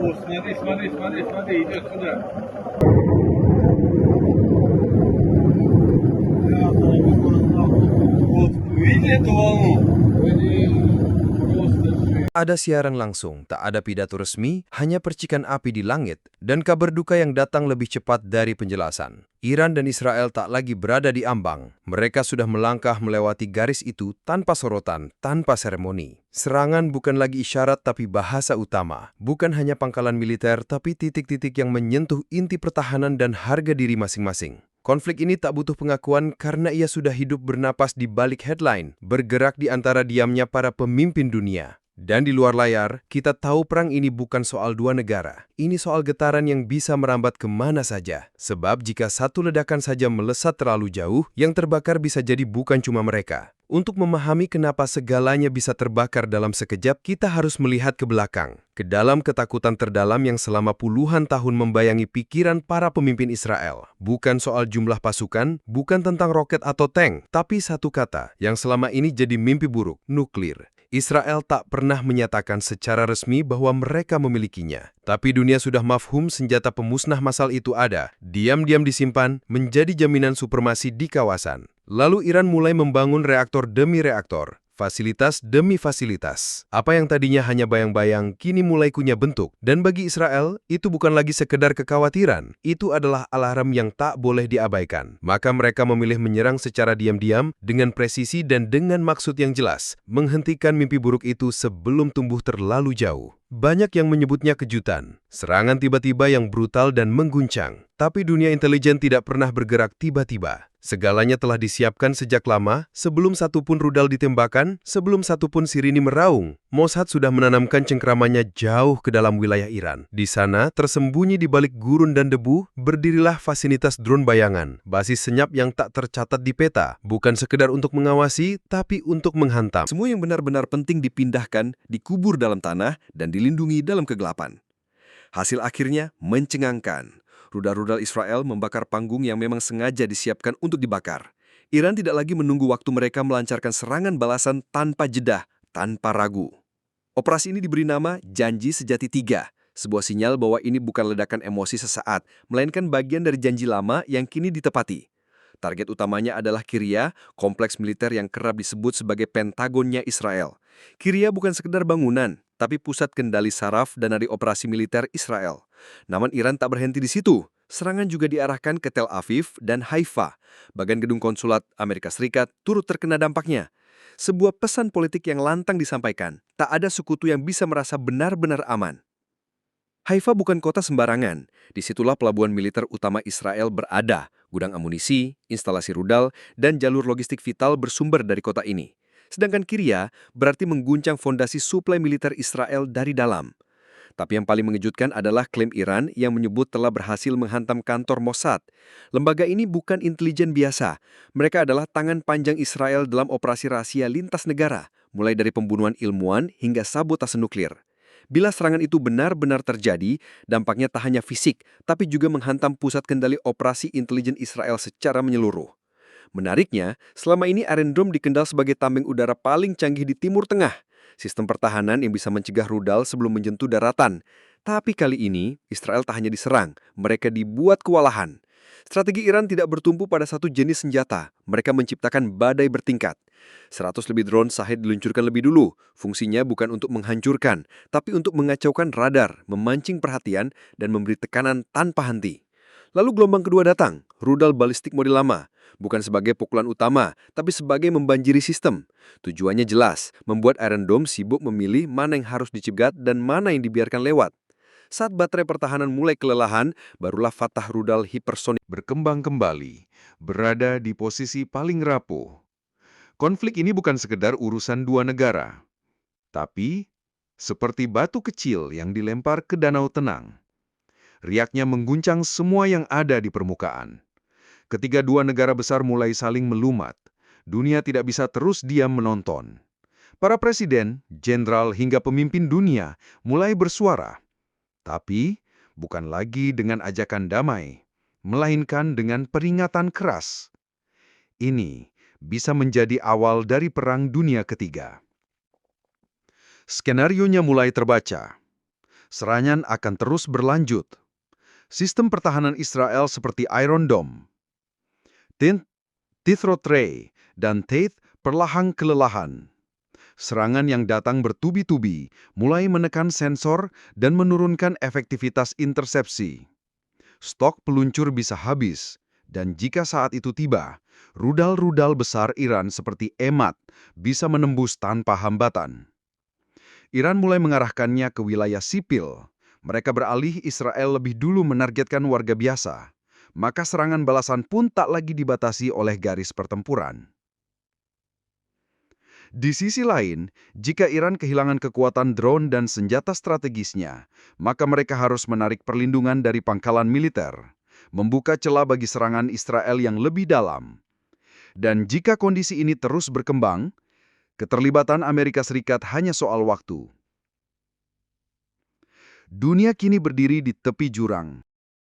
Смотри, смотри, смотри, смотри, идет сюда. Вот, видели эту волну? Просто жесть. Ada siaran langsung, tak ada pidato resmi, hanya percikan api di langit, dan kabar duka yang datang lebih cepat dari penjelasan. Iran dan Israel tak lagi berada di ambang. Mereka sudah melangkah melewati garis itu tanpa sorotan, tanpa seremoni. Serangan bukan lagi isyarat tapi bahasa utama. Bukan hanya pangkalan militer tapi titik-titik yang menyentuh inti pertahanan dan harga diri masing-masing. Konflik ini tak butuh pengakuan karena ia sudah hidup bernapas di balik headline, bergerak di antara diamnya para pemimpin dunia. Dan di luar layar, kita tahu perang ini bukan soal dua negara. Ini soal getaran yang bisa merambat kemana saja. Sebab jika satu ledakan saja melesat terlalu jauh, yang terbakar bisa jadi bukan cuma mereka. Untuk memahami kenapa segalanya bisa terbakar dalam sekejap, kita harus melihat ke belakang. Ke dalam ketakutan terdalam yang selama puluhan tahun membayangi pikiran para pemimpin Israel. Bukan soal jumlah pasukan, bukan tentang roket atau tank, tapi satu kata yang selama ini jadi mimpi buruk, nuklir. Israel tak pernah menyatakan secara resmi bahwa mereka memilikinya. Tapi dunia sudah mafhum senjata pemusnah massal itu ada, diam-diam disimpan, menjadi jaminan supremasi di kawasan. Lalu Iran mulai membangun reaktor demi reaktor, fasilitas demi fasilitas. Apa yang tadinya hanya bayang-bayang, kini mulai punya bentuk. Dan bagi Israel, itu bukan lagi sekedar kekhawatiran. Itu adalah alarm yang tak boleh diabaikan. Maka mereka memilih menyerang secara diam-diam, dengan presisi dan dengan maksud yang jelas. Menghentikan mimpi buruk itu sebelum tumbuh terlalu jauh. Banyak yang menyebutnya kejutan. Serangan tiba-tiba yang brutal dan mengguncang. Tapi dunia intelijen tidak pernah bergerak tiba-tiba. Segalanya telah disiapkan sejak lama, sebelum satupun rudal ditembakkan, sebelum satupun sirine meraung. Mossad sudah menanamkan cengkramannya jauh ke dalam wilayah Iran. Di sana, tersembunyi di balik gurun dan debu, berdirilah fasilitas drone bayangan, basis senyap yang tak tercatat di peta, bukan sekedar untuk mengawasi, tapi untuk menghantam. Semua yang benar-benar penting dipindahkan, dikubur dalam tanah, dan dilindungi dalam kegelapan. Hasil akhirnya mencengangkan. Rudal-rudal Israel membakar panggung yang memang sengaja disiapkan untuk dibakar. Iran tidak lagi menunggu waktu mereka melancarkan serangan balasan tanpa jeda, tanpa ragu. Operasi ini diberi nama Janji Sejati 3, sebuah sinyal bahwa ini bukan ledakan emosi sesaat, melainkan bagian dari janji lama yang kini ditepati. Target utamanya adalah Kiryat, kompleks militer yang kerap disebut sebagai Pentagonnya Israel. Kiryat bukan sekedar bangunan, tapi pusat kendali saraf dan dari operasi militer Israel. Namun Iran tak berhenti di situ. Serangan juga diarahkan ke Tel Aviv dan Haifa. Bagian gedung konsulat Amerika Serikat turut terkena dampaknya. Sebuah pesan politik yang lantang disampaikan. Tak ada sekutu yang bisa merasa benar-benar aman. Haifa bukan kota sembarangan. Disitulah pelabuhan militer utama Israel berada. Gudang amunisi, instalasi rudal, dan jalur logistik vital bersumber dari kota ini. Sedangkan Kiryat berarti mengguncang fondasi suplai militer Israel dari dalam. Tapi yang paling mengejutkan adalah klaim Iran yang menyebut telah berhasil menghantam kantor Mossad. Lembaga ini bukan intelijen biasa. Mereka adalah tangan panjang Israel dalam operasi rahasia lintas negara, mulai dari pembunuhan ilmuwan hingga sabotase nuklir. Bila serangan itu benar-benar terjadi, dampaknya tak hanya fisik, tapi juga menghantam pusat kendali operasi intelijen Israel secara menyeluruh. Menariknya, selama ini Iron Dome dikenal sebagai tameng udara paling canggih di Timur Tengah, sistem pertahanan yang bisa mencegah rudal sebelum menyentuh daratan. Tapi kali ini, Israel tak hanya diserang, mereka dibuat kewalahan. Strategi Iran tidak bertumpu pada satu jenis senjata, mereka menciptakan badai bertingkat. 100 lebih drone Shahed diluncurkan lebih dulu. Fungsinya bukan untuk menghancurkan, tapi untuk mengacaukan radar, memancing perhatian, dan memberi tekanan tanpa henti. Lalu gelombang kedua datang, rudal balistik model lama. Bukan sebagai pukulan utama, tapi sebagai membanjiri sistem. Tujuannya jelas, membuat Iron Dome sibuk memilih mana yang harus dicegat dan mana yang dibiarkan lewat. Saat baterai pertahanan mulai kelelahan, barulah Fatah rudal hipersonik berkembang kembali, berada di posisi paling rapuh. Konflik ini bukan sekedar urusan dua negara, tapi seperti batu kecil yang dilempar ke danau tenang. Riaknya mengguncang semua yang ada di permukaan. Ketika dua negara besar mulai saling melumat, dunia tidak bisa terus diam menonton. Para presiden, jenderal hingga pemimpin dunia mulai bersuara. Tapi bukan lagi dengan ajakan damai, melainkan dengan peringatan keras. Ini bisa menjadi awal dari Perang Dunia Ketiga. Skenarionya mulai terbaca. serangan akan terus berlanjut. Sistem pertahanan Israel seperti Iron Dome, Tithro Tray, dan Tate perlahan kelelahan. Serangan yang datang bertubi-tubi mulai menekan sensor dan menurunkan efektivitas intersepsi. Stok peluncur bisa habis, dan jika saat itu tiba, rudal-rudal besar Iran seperti Emad bisa menembus tanpa hambatan. Iran mulai mengarahkannya ke wilayah sipil. Mereka beralih Israel lebih dulu menargetkan warga biasa. Maka serangan balasan pun tak lagi dibatasi oleh garis pertempuran. Di sisi lain, jika Iran kehilangan kekuatan drone dan senjata strategisnya, maka mereka harus menarik perlindungan dari pangkalan militer, membuka celah bagi serangan Israel yang lebih dalam. Dan jika kondisi ini terus berkembang, keterlibatan Amerika Serikat hanya soal waktu. Dunia kini berdiri di tepi jurang.